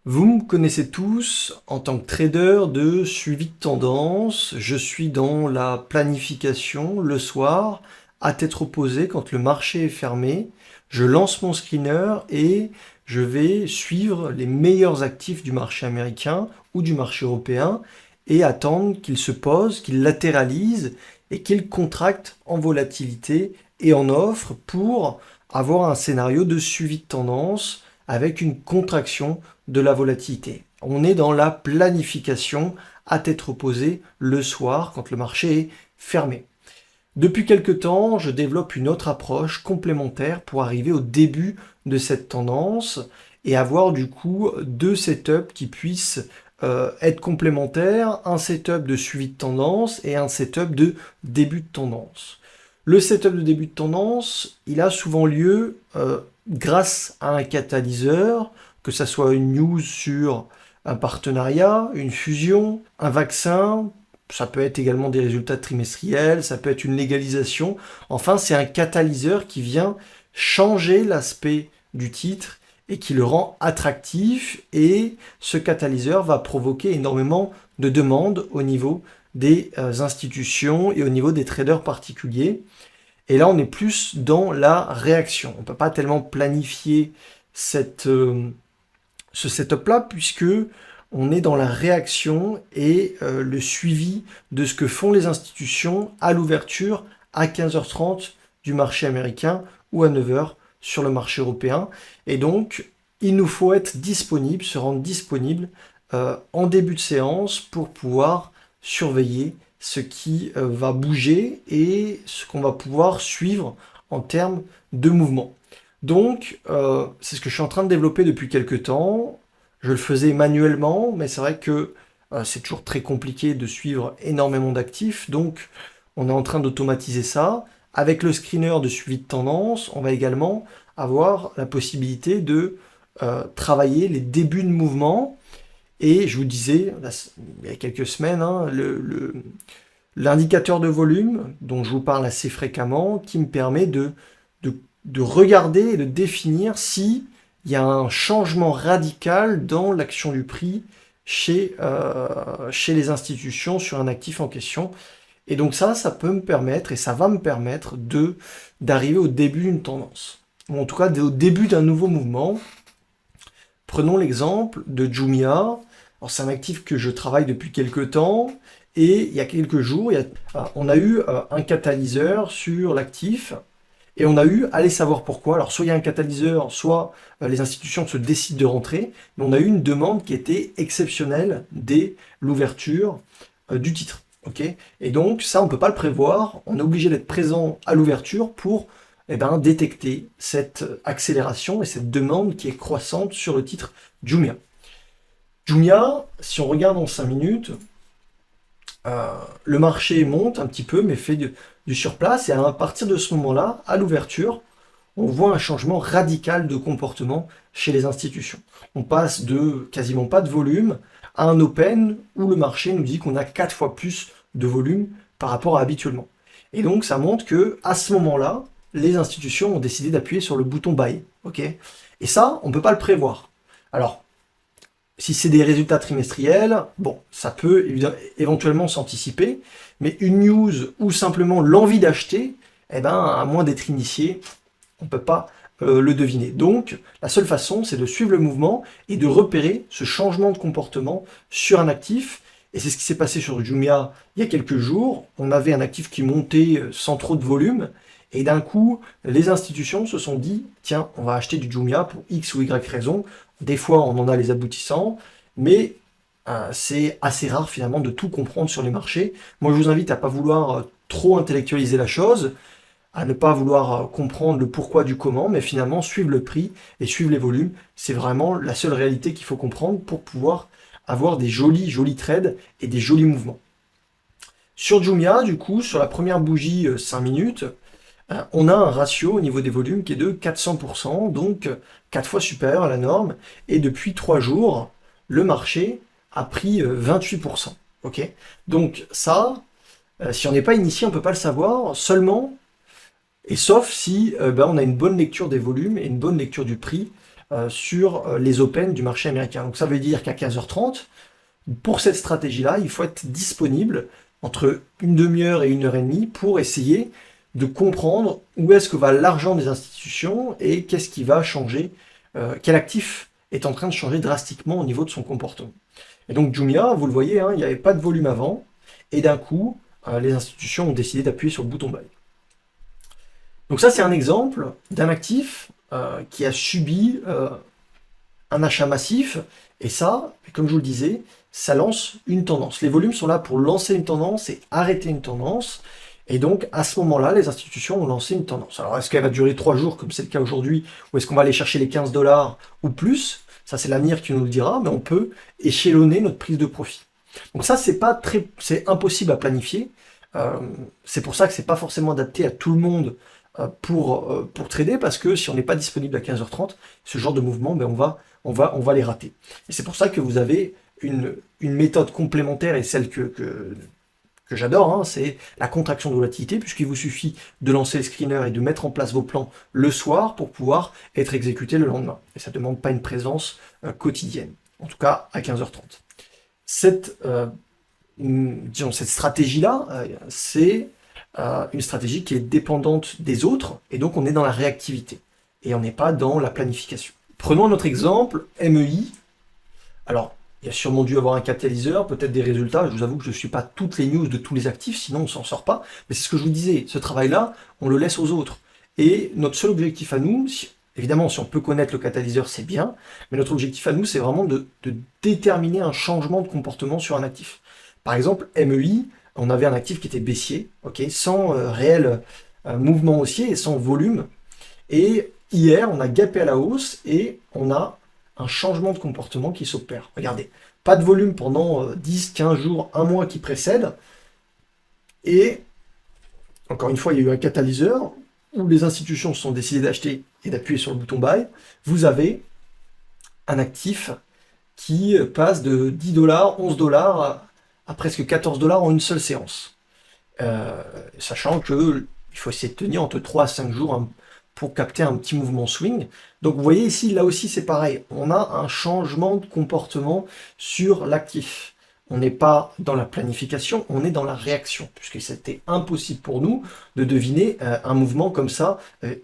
Vous me connaissez tous en tant que trader de suivi de tendance. Je suis dans la planification le soir, à tête reposée quand le marché est fermé. Je lance mon screener et je vais suivre les meilleurs actifs du marché américain ou du marché européen et attendre qu'ils se posent, qu'ils latéralisent et qu'ils contractent en volatilité et en offre pour avoir un scénario de suivi de tendance avec une contraction de la volatilité. On est dans la planification à tête reposée le soir quand le marché est fermé. Depuis quelque temps, je développe une autre approche complémentaire pour arriver au début de cette tendance et avoir du coup deux setups qui puissent être complémentaires, un setup de suivi de tendance et un setup de début de tendance. Le setup de début de tendance, il a souvent lieu grâce à un catalyseur, que ça soit une news sur un partenariat, une fusion, un vaccin, ça peut être également des résultats trimestriels, ça peut être une légalisation. Enfin, c'est un catalyseur qui vient changer l'aspect du titre et qui le rend attractif. Et ce catalyseur va provoquer énormément de demandes au niveau des institutions et au niveau des traders particuliers. Et là, on est plus dans la réaction. On ne peut pas tellement planifier ce setup-là puisque on est dans la réaction et le suivi de ce que font les institutions à l'ouverture à 15h30 du marché américain ou à 9h sur le marché européen. Et donc, il nous faut être disponible, se rendre disponible en début de séance pour pouvoir surveiller ce qui va bouger et ce qu'on va pouvoir suivre en termes de mouvement. Donc, c'est ce que je suis en train de développer depuis quelques temps. Je le faisais manuellement, mais c'est vrai que c'est toujours très compliqué de suivre énormément d'actifs. Donc, on est en train d'automatiser ça. Avec le screener de suivi de tendance, on va également avoir la possibilité de travailler les débuts de mouvement. Et je vous disais, là, il y a quelques semaines, hein, l'indicateur de volume dont je vous parle assez fréquemment, qui me permet de regarder et de définir si il y a un changement radical dans l'action du prix chez les institutions sur un actif en question. Et donc ça peut me permettre, et ça va me permettre d'arriver au début d'une tendance. Ou en tout cas, au début d'un nouveau mouvement. Prenons l'exemple de Jumia. Alors, c'est un actif que je travaille depuis quelques temps. Et il y a quelques jours, on a eu un catalyseur sur l'actif. Et on a eu, allez savoir pourquoi. Alors, soit il y a un catalyseur, soit les institutions se décident de rentrer. Mais on a eu une demande qui était exceptionnelle dès l'ouverture du titre. Okay, et donc, ça, on ne peut pas le prévoir. On est obligé d'être présent à l'ouverture pour détecter cette accélération et cette demande qui est croissante sur le titre Jumia. Jumia, si on regarde en 5 minutes, le marché monte un petit peu, mais fait du surplace. Et à partir de ce moment-là, à l'ouverture, on voit un changement radical de comportement chez les institutions. On passe de quasiment pas de volume à un open où le marché nous dit qu'on a 4 fois plus de volume par rapport à habituellement. Et donc, ça montre que à ce moment-là, les institutions ont décidé d'appuyer sur le bouton buy. Okay, et ça, on ne peut pas le prévoir. Alors, si c'est des résultats trimestriels, bon, ça peut éventuellement s'anticiper, mais une news ou simplement l'envie d'acheter, à moins d'être initié, on ne peut pas le deviner. Donc, la seule façon, c'est de suivre le mouvement et de repérer ce changement de comportement sur un actif. Et c'est ce qui s'est passé sur Jumia il y a quelques jours. On avait un actif qui montait sans trop de volume. Et d'un coup, les institutions se sont dit, tiens, on va acheter du Jumia pour X ou Y raison. Des fois, on en a les aboutissants, mais c'est assez rare finalement de tout comprendre sur les marchés. Moi, je vous invite à ne pas vouloir trop intellectualiser la chose, à ne pas vouloir comprendre le pourquoi du comment, mais finalement suivre le prix et suivre les volumes. C'est vraiment la seule réalité qu'il faut comprendre pour pouvoir avoir des jolis trades et des jolis mouvements. Sur Jumia, du coup, sur la première bougie 5 minutes, on a un ratio au niveau des volumes qui est de 400%, donc 4 fois supérieur à la norme. Et depuis 3 jours, le marché a pris 28%. Okay, donc ça, si on n'est pas initié, on ne peut pas le savoir, seulement, et sauf si on a une bonne lecture des volumes et une bonne lecture du prix sur les Open du marché américain. Donc ça veut dire qu'à 15h30, pour cette stratégie-là, il faut être disponible entre une demi-heure et une heure et demie pour essayer de comprendre où est-ce que va l'argent des institutions et qu'est-ce qui va changer, quel actif est en train de changer drastiquement au niveau de son comportement. Et donc Jumia, vous le voyez, hein, il n'y avait pas de volume avant, et d'un coup, les institutions ont décidé d'appuyer sur le bouton buy. Donc ça, c'est un exemple d'un actif qui a subi un achat massif, et ça, comme je vous le disais, ça lance une tendance. Les volumes sont là pour lancer une tendance et arrêter une tendance, et donc à ce moment-là, les institutions ont lancé une tendance. Alors est-ce qu'elle va durer 3 jours, comme c'est le cas aujourd'hui, ou est-ce qu'on va aller chercher les 15 $ ou plus? Ça, c'est l'avenir qui nous le dira, mais on peut échelonner notre prise de profit. Donc ça, c'est impossible à planifier. C'est pour ça que c'est pas forcément adapté à tout le monde pour trader, parce que si on n'est pas disponible à 15h30, ce genre de mouvement, ben on va les rater. Et c'est pour ça que vous avez une méthode complémentaire, et celle que j'adore, hein, c'est la contraction de volatilité, puisqu'il vous suffit de lancer le screener et de mettre en place vos plans le soir pour pouvoir être exécuté le lendemain. Et ça ne demande pas une présence quotidienne, en tout cas à 15h30. Cette stratégie-là, c'est une stratégie qui est dépendante des autres, et donc on est dans la réactivité, et on n'est pas dans la planification. Prenons notre exemple, MEI. Alors, il y a sûrement dû avoir un catalyseur, peut-être des résultats. Je vous avoue que je ne suis pas toutes les news de tous les actifs, sinon on ne s'en sort pas. Mais c'est ce que je vous disais, ce travail-là, on le laisse aux autres. Et notre seul objectif à nous, évidemment, si on peut connaître le catalyseur, c'est bien, mais notre objectif à nous, c'est vraiment de déterminer un changement de comportement sur un actif. Par exemple, MEI, on avait un actif qui était baissier, sans réel mouvement haussier et sans volume. Et hier, on a gapé à la hausse et on a un changement de comportement qui s'opère. Regardez, pas de volume pendant 10, 15 jours, un mois qui précède. Et, encore une fois, il y a eu un catalyseur où les institutions se sont décidées d'acheter et d'appuyer sur le bouton buy. Vous avez un actif qui passe de 10 $, 11 $ à presque 14 $ en une seule séance. Sachant qu'il faut essayer de tenir entre 3 à 5 jours pour capter un petit mouvement swing. Donc vous voyez ici, là aussi c'est pareil, on a un changement de comportement sur l'actif. On n'est pas dans la planification, on est dans la réaction, puisque c'était impossible pour nous de deviner un mouvement comme ça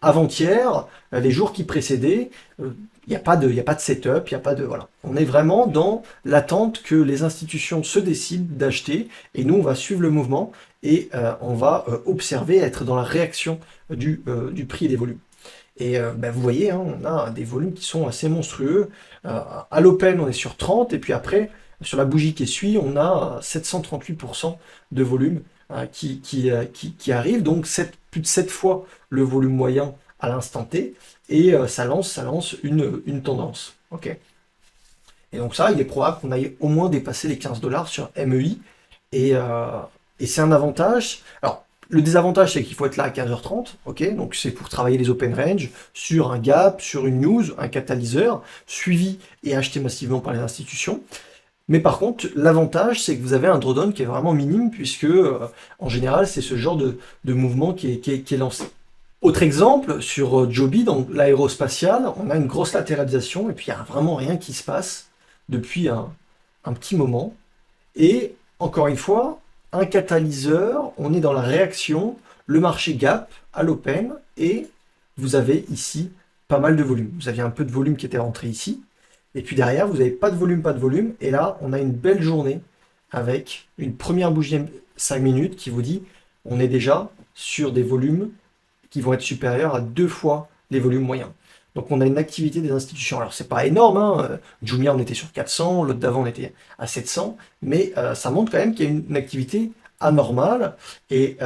avant-hier, les jours qui précédaient. Il n'y a pas de setup, il n'y a pas de... Voilà. On est vraiment dans l'attente que les institutions se décident d'acheter, et nous on va suivre le mouvement, et on va observer, être dans la réaction du prix et des volumes. Et vous voyez, hein, on a des volumes qui sont assez monstrueux. À l'open, on est sur 30, et puis après, sur la bougie qui suit, on a 738% de volume qui arrive, donc plus de 7 fois le volume moyen à l'instant T, et ça lance une tendance. Et donc ça, il est probable qu'on aille au moins dépasser les 15 $ sur MEI, et c'est un avantage. Alors, le désavantage, c'est qu'il faut être là à 15h30, donc c'est pour travailler les open range, sur un gap, sur une news, un catalyseur, suivi et acheté massivement par les institutions. Mais par contre, l'avantage, c'est que vous avez un drawdown qui est vraiment minime, puisque en général, c'est ce genre de mouvement qui est lancé. Autre exemple, sur Joby, dans l'aérospatial, on a une grosse latéralisation, et puis il n'y a vraiment rien qui se passe depuis un petit moment. Et encore une fois, un catalyseur, on est dans la réaction, le marché gap à l'open, et vous avez ici pas mal de volume. Vous aviez un peu de volume qui était rentré ici, et puis derrière, vous n'avez pas de volume, et là, on a une belle journée avec une première bougie 5 minutes qui vous dit on est déjà sur des volumes qui vont être supérieurs à 2 fois les volumes moyens. Donc on a une activité des institutions. Alors c'est pas énorme, hein. Jumia on était sur 400, l'autre d'avant on était à 700, mais ça montre quand même qu'il y a une activité anormale, et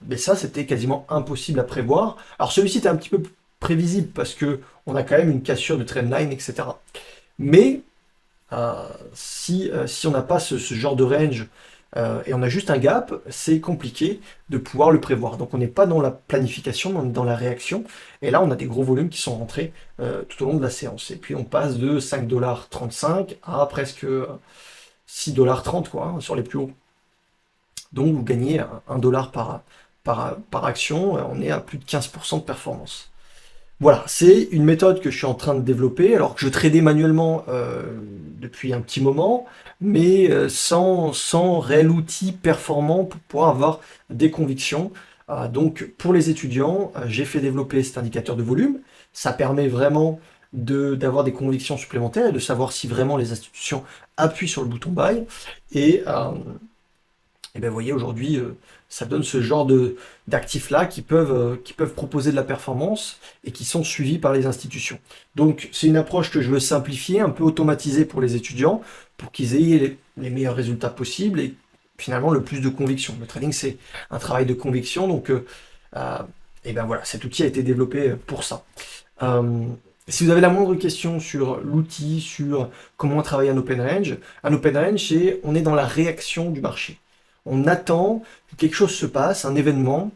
mais ça c'était quasiment impossible à prévoir. Alors celui-ci était un petit peu prévisible parce que on a quand même une cassure de trendline, etc. Mais si on n'a pas ce genre de range, et on a juste un gap, c'est compliqué de pouvoir le prévoir. Donc on n'est pas dans la planification, on est dans la réaction. Et là, on a des gros volumes qui sont rentrés tout au long de la séance. Et puis on passe de 5,35 $ à presque 6,30 $ quoi, hein, sur les plus hauts. Donc vous gagnez 1 $ par action, on est à plus de 15% de performance. Voilà, c'est une méthode que je suis en train de développer, alors que je tradais manuellement depuis un petit moment, mais sans réel outil performant pour pouvoir avoir des convictions. Donc pour les étudiants, j'ai fait développer cet indicateur de volume. Ça permet vraiment d'avoir des convictions supplémentaires et de savoir si vraiment les institutions appuient sur le bouton buy. Et bien, vous voyez, aujourd'hui, ça donne ce genre d'actifs-là qui peuvent proposer de la performance et qui sont suivis par les institutions. Donc, c'est une approche que je veux simplifier, un peu automatiser pour les étudiants, pour qu'ils aient les meilleurs résultats possibles et finalement le plus de conviction. Le trading, c'est un travail de conviction, donc, et ben voilà, cet outil a été développé pour ça. Si vous avez la moindre question sur l'outil, sur comment travailler un open range, c'est on est dans la réaction du marché. On attend que quelque chose se passe, un événement,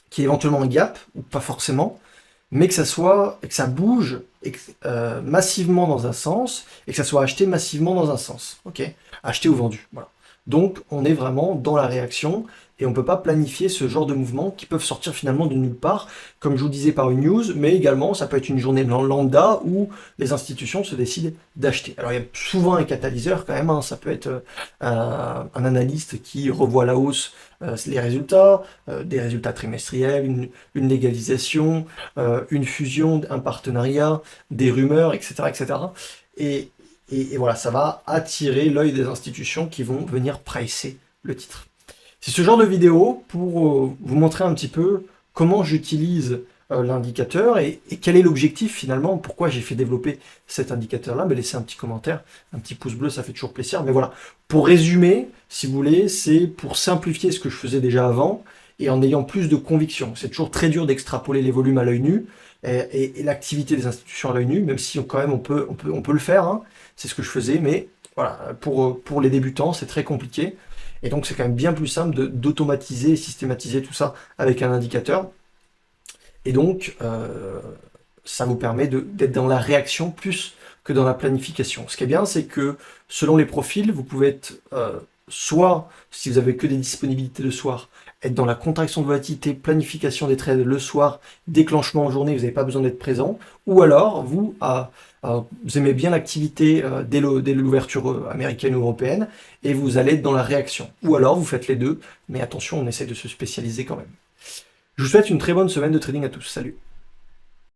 qui est éventuellement un gap, ou pas forcément, mais que ça bouge massivement dans un sens, et que ça soit acheté massivement dans un sens. Ok, acheté ou vendu. Voilà. Donc on est vraiment dans la réaction, et on ne peut pas planifier ce genre de mouvements qui peuvent sortir finalement de nulle part, comme je vous disais par une news, mais également ça peut être une journée lambda où les institutions se décident d'acheter. Alors il y a souvent un catalyseur quand même, hein. Ça peut être un analyste qui revoit à la hausse les résultats, des résultats trimestriels, une légalisation, une fusion, un partenariat, des rumeurs, etc. etc. Et, et voilà, ça va attirer l'œil des institutions qui vont venir pricer le titre. C'est ce genre de vidéo pour vous montrer un petit peu comment j'utilise l'indicateur et quel est l'objectif finalement, pourquoi j'ai fait développer cet indicateur-là. Ben, laissez un petit commentaire, un petit pouce bleu, ça fait toujours plaisir. Mais voilà, pour résumer, si vous voulez, c'est pour simplifier ce que je faisais déjà avant et en ayant plus de conviction. C'est toujours très dur d'extrapoler les volumes à l'œil nu et l'activité des institutions à l'œil nu, même si quand même on peut le faire, hein. C'est ce que je faisais, mais voilà, pour les débutants, c'est très compliqué. Et donc c'est quand même bien plus simple d'automatiser et systématiser tout ça avec un indicateur. Et donc ça vous permet d'être dans la réaction plus que dans la planification. Ce qui est bien, c'est que selon les profils, vous pouvez être soit, si vous avez que des disponibilités le soir, être dans la contraction de volatilité, planification des trades le soir, déclenchement en journée, vous n'avez pas besoin d'être présent, ou alors vous aimez bien l'activité dès l'ouverture américaine ou européenne, et vous allez être dans la réaction. Ou alors vous faites les deux, mais attention, on essaie de se spécialiser quand même. Je vous souhaite une très bonne semaine de trading à tous. Salut!